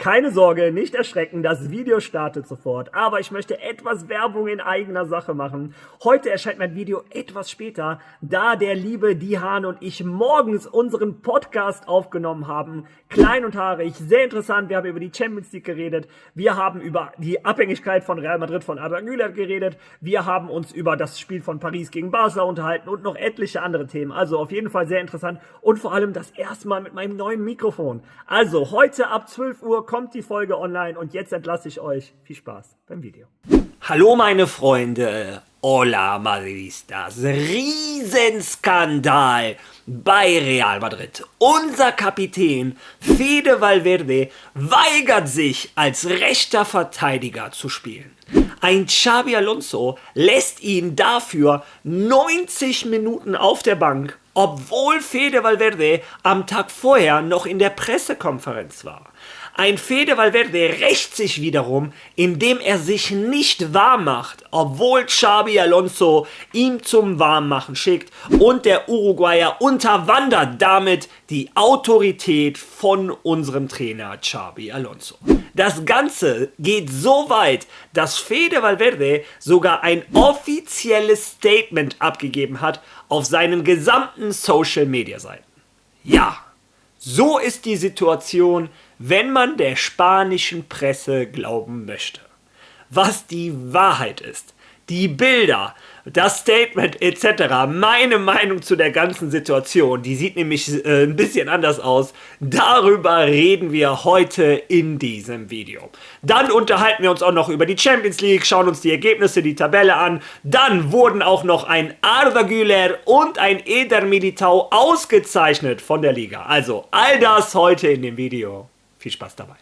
Keine Sorge, nicht erschrecken, das Video startet sofort, aber ich möchte etwas Werbung in eigener Sache machen. Heute erscheint mein Video etwas später, da der liebe Dihan und ich morgens unseren Podcast aufgenommen haben. Klein und haarig, sehr interessant, wir haben über die Champions League geredet, wir haben über die Abhängigkeit von Real Madrid von Arda Güler geredet, wir haben uns über das Spiel von Paris gegen Barca unterhalten und noch etliche andere Themen. Also auf jeden Fall sehr interessant und vor allem das erste Mal mit meinem neuen Mikrofon. Also heute ab 12 Uhr kommt die Folge online und jetzt entlasse ich euch. Viel Spaß beim Video. Hallo meine Freunde, hola Madridistas, Riesenskandal bei Real Madrid. Unser Kapitän Fede Valverde weigert sich als rechter Verteidiger zu spielen. Ein Xabi Alonso lässt ihn dafür 90 Minuten auf der Bank, obwohl Fede Valverde am Tag vorher noch in der Pressekonferenz war. Ein Fede Valverde rächt sich wiederum, indem er sich nicht warm macht, obwohl Xabi Alonso ihm zum Warmmachen schickt und der Uruguayer unterwandert damit die Autorität von unserem Trainer Xabi Alonso. Das Ganze geht so weit, dass Fede Valverde sogar ein offizielles Statement abgegeben hat auf seinen gesamten Social-Media-Seiten. Ja, so ist die Situation, wenn man der spanischen Presse glauben möchte. Was die Wahrheit ist, die Bilder, das Statement etc., meine Meinung zu der ganzen Situation, die sieht nämlich ein bisschen anders aus. Darüber reden wir heute in diesem Video. Dann unterhalten wir uns auch noch über die Champions League, schauen uns die Ergebnisse, die Tabelle an. Dann wurden auch noch ein Arda Güler und ein Eder Militão ausgezeichnet von der Liga. Also all das heute in dem Video. Viel Spaß dabei.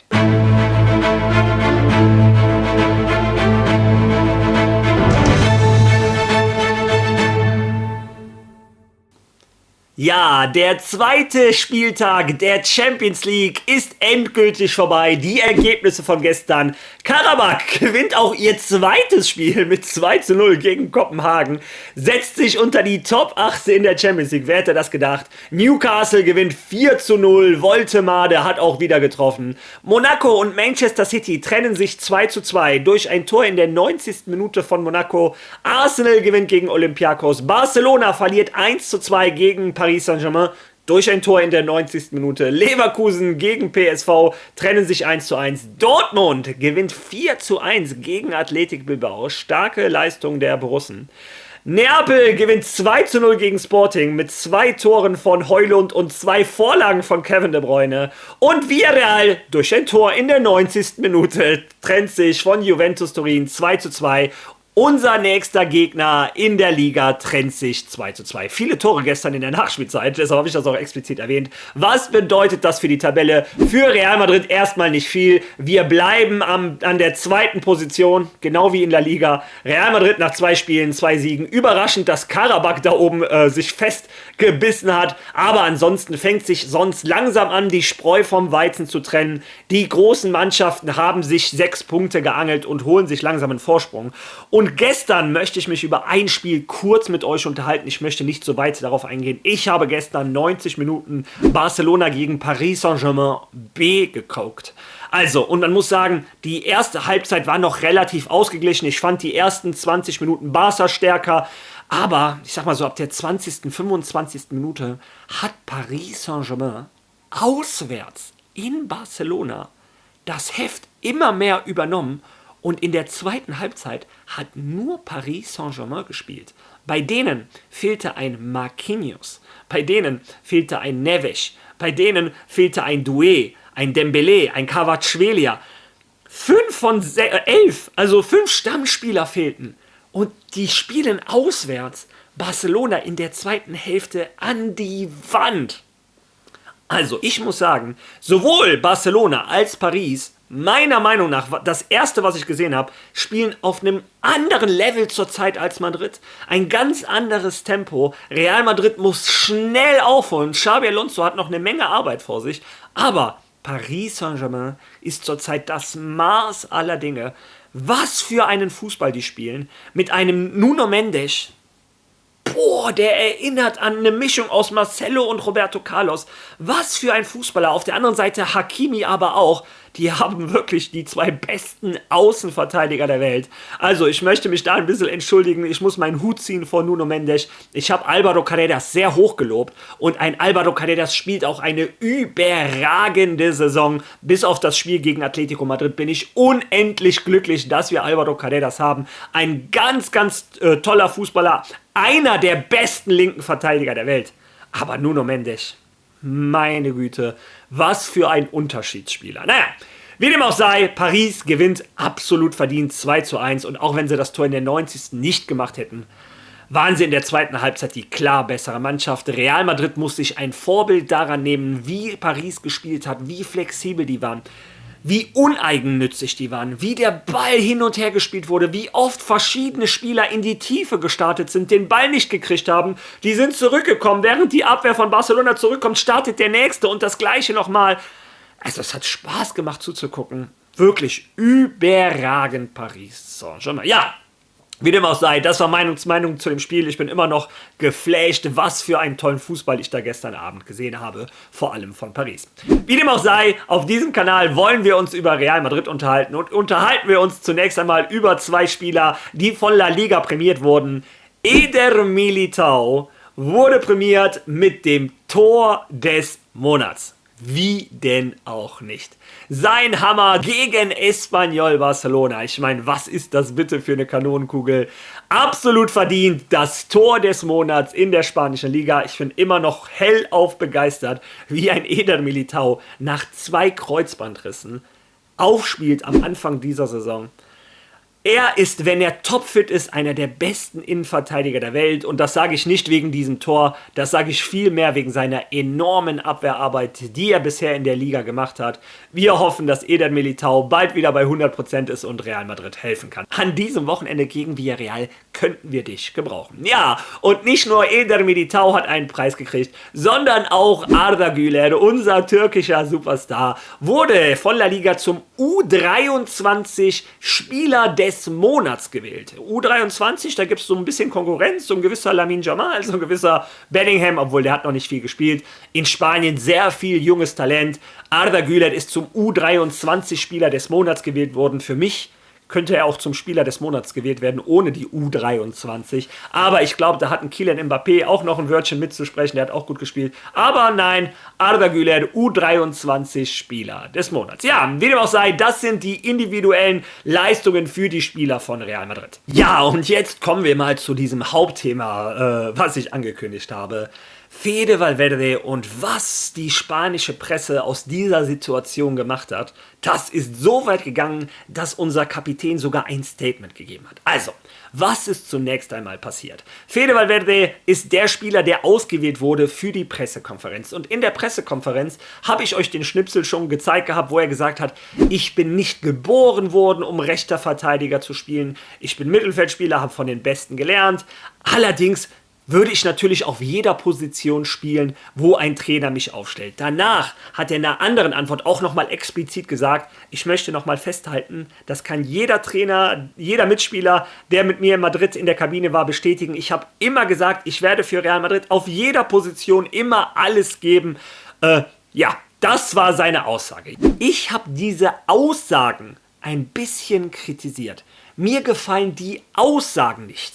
Ja, der zweite Spieltag der Champions League ist endgültig vorbei. Die Ergebnisse von gestern. Karabakh gewinnt auch ihr zweites Spiel mit 2:0 gegen Kopenhagen. Setzt sich unter die Top 8 in der Champions League. Wer hätte das gedacht? Newcastle gewinnt 4:0. Woltemade hat auch wieder getroffen. Monaco und Manchester City trennen sich 2:2 durch ein Tor in der 90. Minute von Monaco. Arsenal gewinnt gegen Olympiakos. Barcelona verliert 1:2 gegen Paris Saint-Germain durch ein Tor in der 90. Minute. Leverkusen gegen PSV trennen sich 1:1. Dortmund gewinnt 4:1 gegen Athletic Bilbao. Starke Leistung der Borussen. Neapel gewinnt 2:0 gegen Sporting mit 2 Toren von Højlund und 2 Vorlagen von Kevin De Bruyne. Und Villarreal durch ein Tor in der 90. Minute trennt sich von Juventus Turin 2:2. Unser nächster Gegner in der Liga trennt sich 2:2. Viele Tore gestern in der Nachspielzeit, deshalb habe ich das auch explizit erwähnt. Was bedeutet das für die Tabelle? Für Real Madrid erstmal nicht viel. Wir bleiben an der zweiten Position, genau wie in der Liga. Real Madrid nach 2 Spielen, 2 Siegen. Überraschend, dass Karabakh da oben sich festgebissen hat. Aber ansonsten fängt sich sonst langsam an, die Spreu vom Weizen zu trennen. Die großen Mannschaften haben sich 6 Punkte geangelt und holen sich langsam einen Vorsprung. Und gestern möchte ich mich über ein Spiel kurz mit euch unterhalten. Ich möchte nicht so weit darauf eingehen. Ich habe gestern 90 Minuten Barcelona gegen Paris Saint-Germain B geguckt. Also, und man muss sagen, die erste Halbzeit war noch relativ ausgeglichen. Ich fand die ersten 20 Minuten Barca stärker. Aber, ich sag mal so, ab der 20., 25. Minute hat Paris Saint-Germain auswärts in Barcelona das Heft immer mehr übernommen. Und in der zweiten Halbzeit hat nur Paris Saint-Germain gespielt. Bei denen fehlte ein Marquinhos, bei denen fehlte ein Neves, bei denen fehlte ein Doué, ein Dembélé, ein Kvaratskhelia. 5 von 11, also 5 Stammspieler fehlten. Und die spielen auswärts Barcelona in der zweiten Hälfte an die Wand. Also ich muss sagen, sowohl Barcelona als Paris, meiner Meinung nach, das erste, was ich gesehen habe, spielen auf einem anderen Level zurzeit als Madrid. Ein ganz anderes Tempo. Real Madrid muss schnell aufholen. Xabi Alonso hat noch eine Menge Arbeit vor sich. Aber Paris Saint-Germain ist zurzeit das Maß aller Dinge. Was für einen Fußball die spielen. Mit einem Nuno Mendes. Boah, der erinnert an eine Mischung aus Marcelo und Roberto Carlos. Was für ein Fußballer. Auf der anderen Seite Hakimi aber auch. Die haben wirklich die 2 besten Außenverteidiger der Welt. Also, ich möchte mich da ein bisschen entschuldigen. Ich muss meinen Hut ziehen vor Nuno Mendes. Ich habe Álvaro Carreras sehr hoch gelobt. Und ein Álvaro Carreras spielt auch eine überragende Saison. Bis auf das Spiel gegen Atletico Madrid bin ich unendlich glücklich, dass wir Álvaro Carreras haben. Ein ganz, ganz toller Fußballer. Einer der besten linken Verteidiger der Welt. Aber Nuno Mendes, meine Güte, was für ein Unterschiedsspieler. Naja, wie dem auch sei, Paris gewinnt absolut verdient 2:1. Und auch wenn sie das Tor in der 90. nicht gemacht hätten, waren sie in der zweiten Halbzeit die klar bessere Mannschaft. Real Madrid muss sich ein Vorbild daran nehmen, wie Paris gespielt hat, wie flexibel die waren, wie uneigennützig die waren, wie der Ball hin und her gespielt wurde, wie oft verschiedene Spieler in die Tiefe gestartet sind, den Ball nicht gekriegt haben, die sind zurückgekommen, während die Abwehr von Barcelona zurückkommt, startet der Nächste und das Gleiche nochmal. Also es hat Spaß gemacht zuzugucken, wirklich überragend Paris Saint-Germain. Ja, wie dem auch sei, das war Meinung zu dem Spiel. Ich bin immer noch geflasht, was für einen tollen Fußball ich da gestern Abend gesehen habe, vor allem von Paris. Wie dem auch sei, auf diesem Kanal wollen wir uns über Real Madrid unterhalten und unterhalten wir uns zunächst einmal über 2 Spieler, die von La Liga prämiert wurden. Eder Militão wurde prämiert mit dem Tor des Monats. Wie denn auch nicht? Sein Hammer gegen Espanyol Barcelona. Ich meine, was ist das bitte für eine Kanonenkugel? Absolut verdient das Tor des Monats in der spanischen Liga. Ich bin immer noch hellauf begeistert, wie ein Eder Militão nach 2 Kreuzbandrissen aufspielt am Anfang dieser Saison. Er ist, wenn er topfit ist, einer der besten Innenverteidiger der Welt. Und das sage ich nicht wegen diesem Tor, das sage ich vielmehr wegen seiner enormen Abwehrarbeit, die er bisher in der Liga gemacht hat. Wir hoffen, dass Eder Militão bald wieder bei 100% ist und Real Madrid helfen kann. An diesem Wochenende gegen Villarreal könnten wir dich gebrauchen. Ja, und nicht nur Eder Militão hat einen Preis gekriegt, sondern auch Arda Güler, unser türkischer Superstar, wurde von La Liga zum U23 Spieler des Monats gewählt. U23, da gibt es so ein bisschen Konkurrenz, so ein gewisser Lamine Yamal, so ein gewisser Bellingham, obwohl der hat noch nicht viel gespielt. In Spanien sehr viel junges Talent. Arda Güler ist zum U23 Spieler des Monats gewählt worden. Für mich könnte er auch zum Spieler des Monats gewählt werden, ohne die U23. Aber ich glaube, da hat ein Kylian Mbappé auch noch ein Wörtchen mitzusprechen. Der hat auch gut gespielt. Aber nein, Arda Güler, U23 Spieler des Monats. Ja, wie dem auch sei, das sind die individuellen Leistungen für die Spieler von Real Madrid. Ja, und jetzt kommen wir mal zu diesem Hauptthema, was ich angekündigt habe. Fede Valverde und was die spanische Presse aus dieser Situation gemacht hat, das ist so weit gegangen, dass unser Kapitän sogar ein Statement gegeben hat. Also, was ist zunächst einmal passiert? Fede Valverde ist der Spieler, der ausgewählt wurde für die Pressekonferenz. Und in der Pressekonferenz habe ich euch den Schnipsel schon gezeigt gehabt, wo er gesagt hat, ich bin nicht geboren worden, um rechter Verteidiger zu spielen. Ich bin Mittelfeldspieler, habe von den Besten gelernt. Allerdings würde ich natürlich auf jeder Position spielen, wo ein Trainer mich aufstellt. Danach hat er in einer anderen Antwort auch nochmal explizit gesagt, ich möchte nochmal festhalten, das kann jeder Trainer, jeder Mitspieler, der mit mir in Madrid in der Kabine war, bestätigen. Ich habe immer gesagt, ich werde für Real Madrid auf jeder Position immer alles geben. Ja, das war seine Aussage. Ich habe diese Aussagen ein bisschen kritisiert. Mir gefallen die Aussagen nicht.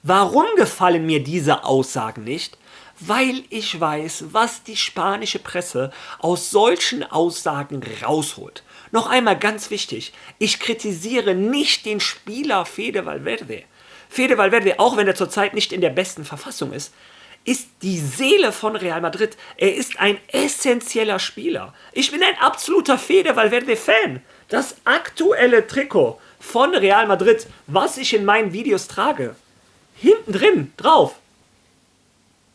Warum gefallen mir diese Aussagen nicht? Weil ich weiß, was die spanische Presse aus solchen Aussagen rausholt. Noch einmal ganz wichtig, ich kritisiere nicht den Spieler Fede Valverde. Fede Valverde, auch wenn er zurzeit nicht in der besten Verfassung ist die Seele von Real Madrid. Er ist ein essentieller Spieler. Ich bin ein absoluter Fede Valverde-Fan. Das aktuelle Trikot von Real Madrid, was ich in meinen Videos trage, hinten drin, drauf,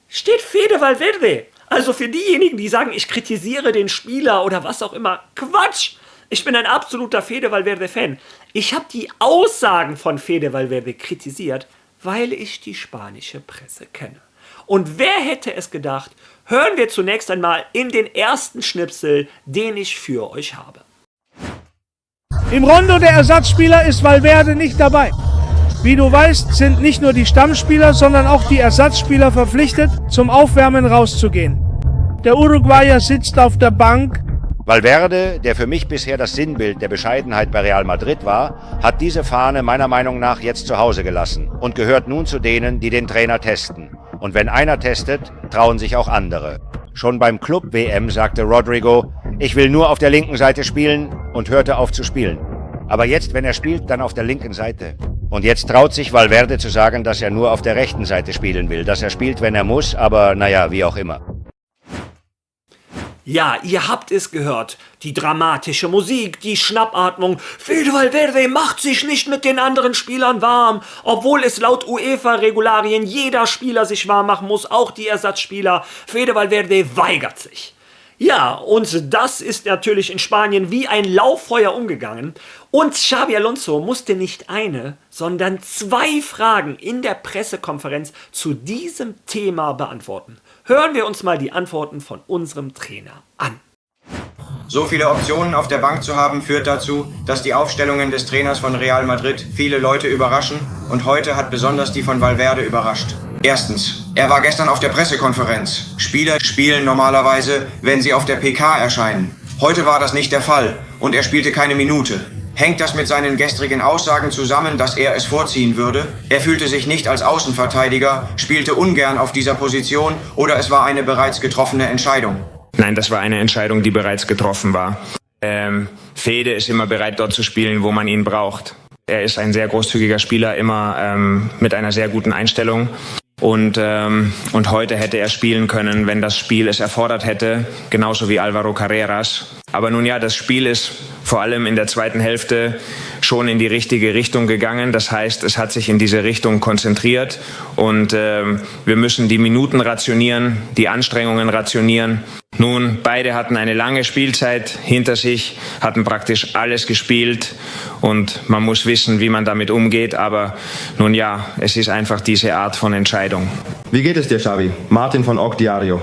steht Fede Valverde. Also für diejenigen, die sagen, ich kritisiere den Spieler oder was auch immer, Quatsch! Ich bin ein absoluter Fede Valverde-Fan. Ich habe die Aussagen von Fede Valverde kritisiert, weil ich die spanische Presse kenne. Und wer hätte es gedacht, hören wir zunächst einmal in den ersten Schnipsel, den ich für euch habe. Im Rondo der Ersatzspieler ist Valverde nicht dabei. Wie du weißt, sind nicht nur die Stammspieler, sondern auch die Ersatzspieler verpflichtet, zum Aufwärmen rauszugehen. Der Uruguayer sitzt auf der Bank, Valverde, der für mich bisher das Sinnbild der Bescheidenheit bei Real Madrid war, hat diese Fahne meiner Meinung nach jetzt zu Hause gelassen und gehört nun zu denen, die den Trainer testen. Und wenn einer testet, trauen sich auch andere. Schon beim Club-WM sagte Rodrigo, ich will nur auf der linken Seite spielen und hörte auf zu spielen. Aber jetzt, wenn er spielt, dann auf der linken Seite. Und jetzt traut sich Valverde zu sagen, dass er nur auf der rechten Seite spielen will, dass er spielt, wenn er muss, aber naja, wie auch immer. Ja, ihr habt es gehört. Die dramatische Musik, die Schnappatmung. Fede Valverde macht sich nicht mit den anderen Spielern warm, obwohl es laut UEFA-Regularien jeder Spieler sich warm machen muss, auch die Ersatzspieler. Fede Valverde weigert sich. Ja, und das ist natürlich in Spanien wie ein Lauffeuer umgegangen. Und Xabi Alonso musste nicht eine, sondern 2 Fragen in der Pressekonferenz zu diesem Thema beantworten. Hören wir uns mal die Antworten von unserem Trainer an. So viele Optionen auf der Bank zu haben, führt dazu, dass die Aufstellungen des Trainers von Real Madrid viele Leute überraschen und heute hat besonders die von Valverde überrascht. Erstens, er war gestern auf der Pressekonferenz. Spieler spielen normalerweise, wenn sie auf der PK erscheinen. Heute war das nicht der Fall und er spielte keine Minute. Hängt das mit seinen gestrigen Aussagen zusammen, dass er es vorziehen würde? Er fühlte sich nicht als Außenverteidiger, spielte ungern auf dieser Position oder es war eine bereits getroffene Entscheidung? Nein, das war eine Entscheidung, die bereits getroffen war. Fede ist immer bereit, dort zu spielen, wo man ihn braucht. Er ist ein sehr großzügiger Spieler, immer mit einer sehr guten Einstellung. Und heute hätte er spielen können, wenn das Spiel es erfordert hätte, genauso wie Alvaro Carreras. Aber nun ja, das Spiel ist vor allem in der zweiten Hälfte schon in die richtige Richtung gegangen. Das heißt, es hat sich in diese Richtung konzentriert und wir müssen die Minuten rationieren, die Anstrengungen rationieren. Nun, beide hatten eine lange Spielzeit hinter sich, hatten praktisch alles gespielt und man muss wissen, wie man damit umgeht. Aber nun ja, es ist einfach diese Art von Entscheidung. Wie geht es dir, Xavi? Martin von Oc Diario.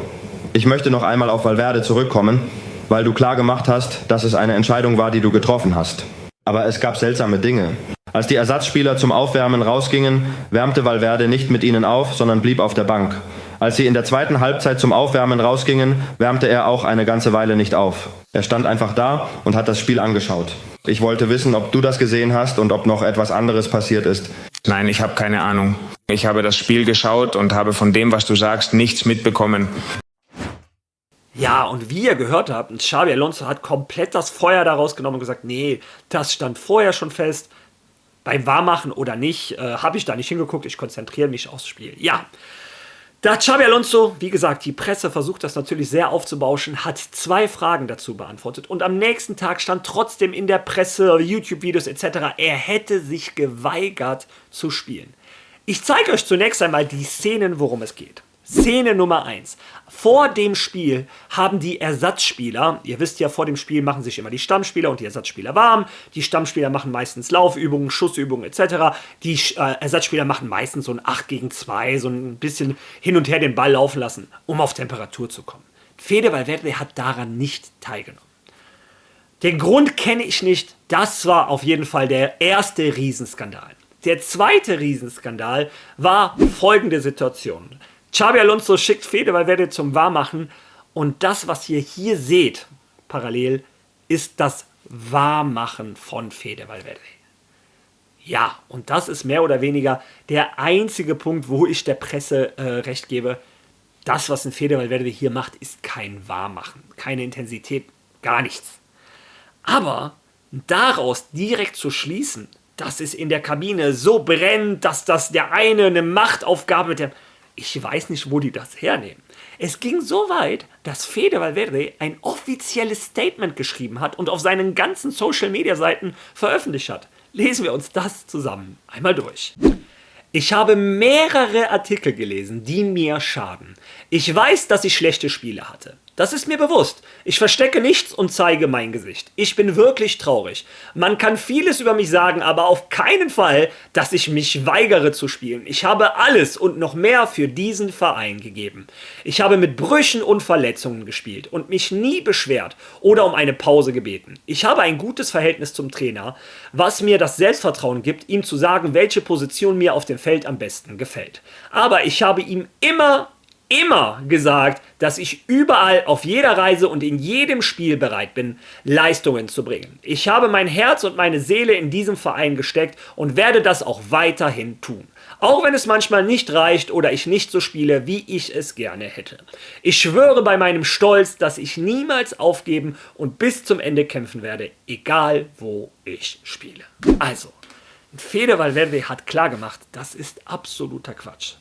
Ich möchte noch einmal auf Valverde zurückkommen, weil du klar gemacht hast, dass es eine Entscheidung war, die du getroffen hast. Aber es gab seltsame Dinge. Als die Ersatzspieler zum Aufwärmen rausgingen, wärmte Valverde nicht mit ihnen auf, sondern blieb auf der Bank. Als sie in der zweiten Halbzeit zum Aufwärmen rausgingen, wärmte er auch eine ganze Weile nicht auf. Er stand einfach da und hat das Spiel angeschaut. Ich wollte wissen, ob du das gesehen hast und ob noch etwas anderes passiert ist. Nein, ich habe keine Ahnung. Ich habe das Spiel geschaut und habe von dem, was du sagst, nichts mitbekommen. Ja, und wie ihr gehört habt, Xabi Alonso hat komplett das Feuer daraus genommen und gesagt, nee, das stand vorher schon fest. Beim Warmmachen oder nicht, habe ich da nicht hingeguckt, ich konzentriere mich aufs Spiel. Ja, da hat Xabi Alonso, wie gesagt, die Presse versucht das natürlich sehr aufzubauschen, hat 2 Fragen dazu beantwortet und am nächsten Tag stand trotzdem in der Presse, YouTube-Videos etc., er hätte sich geweigert zu spielen. Ich zeige euch zunächst einmal die Szenen, worum es geht. Szene Nummer 1. Vor dem Spiel haben die Ersatzspieler, ihr wisst ja, vor dem Spiel machen sich immer die Stammspieler und die Ersatzspieler warm. Die Stammspieler machen meistens Laufübungen, Schussübungen etc. Die Ersatzspieler machen meistens so ein 8 gegen 2, so ein bisschen hin und her den Ball laufen lassen, um auf Temperatur zu kommen. Fede Valverde hat daran nicht teilgenommen. Den Grund kenne ich nicht, das war auf jeden Fall der erste Riesenskandal. Der zweite Riesenskandal war folgende Situation. Xabi Alonso schickt Fede Valverde zum Warmmachen und das, was ihr hier seht, parallel, ist das Warmmachen von Fede Valverde. Ja, und das ist mehr oder weniger der einzige Punkt, wo ich der Presse recht gebe. Das, was ein Fede Valverde hier macht, ist kein Warmmachen, keine Intensität, gar nichts. Aber daraus direkt zu schließen, dass es in der Kabine so brennt, dass das der eine Machtaufgabe mit der... Ich weiß nicht, wo die das hernehmen. Es ging so weit, dass Fede Valverde ein offizielles Statement geschrieben hat und auf seinen ganzen Social-Media-Seiten veröffentlicht hat. Lesen wir uns das zusammen einmal durch. Ich habe mehrere Artikel gelesen, die mir schaden. Ich weiß, dass ich schlechte Spiele hatte. Das ist mir bewusst. Ich verstecke nichts und zeige mein Gesicht. Ich bin wirklich traurig. Man kann vieles über mich sagen, aber auf keinen Fall, dass ich mich weigere zu spielen. Ich habe alles und noch mehr für diesen Verein gegeben. Ich habe mit Brüchen und Verletzungen gespielt und mich nie beschwert oder um eine Pause gebeten. Ich habe ein gutes Verhältnis zum Trainer, was mir das Selbstvertrauen gibt, ihm zu sagen, welche Position mir auf dem Feld am besten gefällt. Aber ich habe ihm immer immer gesagt, dass ich überall, auf jeder Reise und in jedem Spiel bereit bin, Leistungen zu bringen. Ich habe mein Herz und meine Seele in diesem Verein gesteckt und werde das auch weiterhin tun. Auch wenn es manchmal nicht reicht oder ich nicht so spiele, wie ich es gerne hätte. Ich schwöre bei meinem Stolz, dass ich niemals aufgeben und bis zum Ende kämpfen werde, egal wo ich spiele. Also, Fede Valverde hat klargemacht, das ist absoluter Quatsch.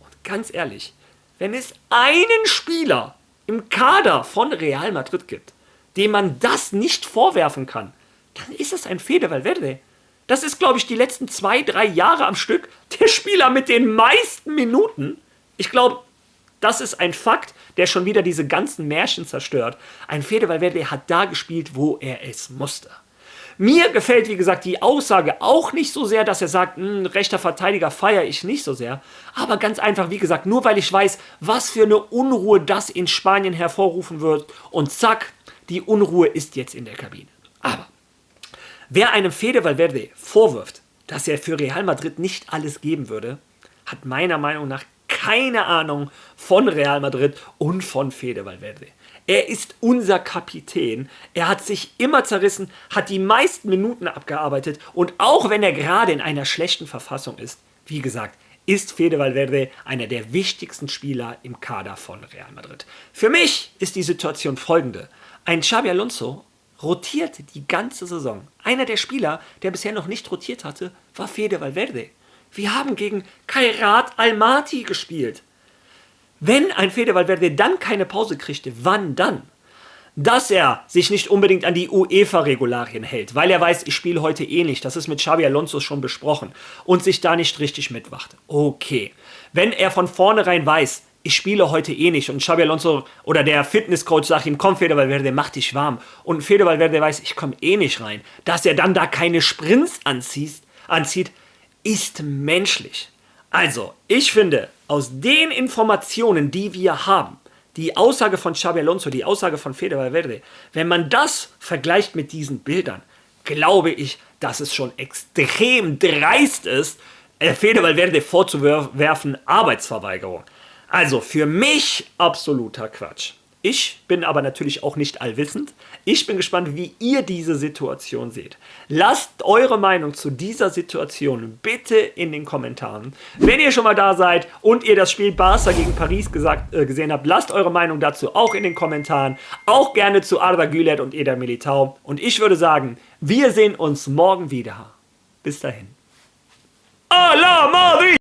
Und ganz ehrlich, wenn es einen Spieler im Kader von Real Madrid gibt, dem man das nicht vorwerfen kann, dann ist es ein Fede Valverde. Das ist, glaube ich, die letzten 2-3 Jahre am Stück der Spieler mit den meisten Minuten. Ich glaube, das ist ein Fakt, der schon wieder diese ganzen Märchen zerstört. Ein Fede Valverde hat da gespielt, wo er es musste. Mir gefällt, wie gesagt, die Aussage auch nicht so sehr, dass er sagt, rechter Verteidiger feiere ich nicht so sehr. Aber ganz einfach, wie gesagt, nur weil ich weiß, was für eine Unruhe das in Spanien hervorrufen wird. Und zack, die Unruhe ist jetzt in der Kabine. Aber wer einem Fede Valverde vorwirft, dass er für Real Madrid nicht alles geben würde, hat meiner Meinung nach keine Ahnung von Real Madrid und von Fede Valverde. Er ist unser Kapitän. Er hat sich immer zerrissen, hat die meisten Minuten abgearbeitet und auch wenn er gerade in einer schlechten Verfassung ist, wie gesagt, ist Fede Valverde einer der wichtigsten Spieler im Kader von Real Madrid. Für mich ist die Situation folgende. Ein Xabi Alonso rotiert die ganze Saison. Einer der Spieler, der bisher noch nicht rotiert hatte, war Fede Valverde. Wir haben gegen Khairat Almaty gespielt. Wenn ein Fede Valverde dann keine Pause kriegte, wann dann? Dass er sich nicht unbedingt an die UEFA-Regularien hält, weil er weiß, ich spiele heute eh nicht, das ist mit Xabi Alonso schon besprochen, und sich da nicht richtig mitwacht. Okay. Wenn er von vornherein weiß, ich spiele heute eh nicht und Xabi Alonso oder der Fitnesscoach sagt ihm, komm Fede Valverde, mach dich warm, und Fede Valverde weiß, ich komme eh nicht rein, dass er dann da keine Sprints anzieht, ist menschlich. Also, ich finde, aus den Informationen, die wir haben, die Aussage von Xabi Alonso, die Aussage von Fede Valverde, wenn man das vergleicht mit diesen Bildern, glaube ich, dass es schon extrem dreist ist, Fede Valverde vorzuwerfen, Arbeitsverweigerung. Also für mich absoluter Quatsch. Ich bin aber natürlich auch nicht allwissend. Ich bin gespannt, wie ihr diese Situation seht. Lasst eure Meinung zu dieser Situation bitte in den Kommentaren. Wenn ihr schon mal da seid und ihr das Spiel Barca gegen Paris gesehen habt, lasst eure Meinung dazu auch in den Kommentaren. Auch gerne zu Arda Güler und Eder Militao. Und ich würde sagen, wir sehen uns morgen wieder. Bis dahin. A la Madrid!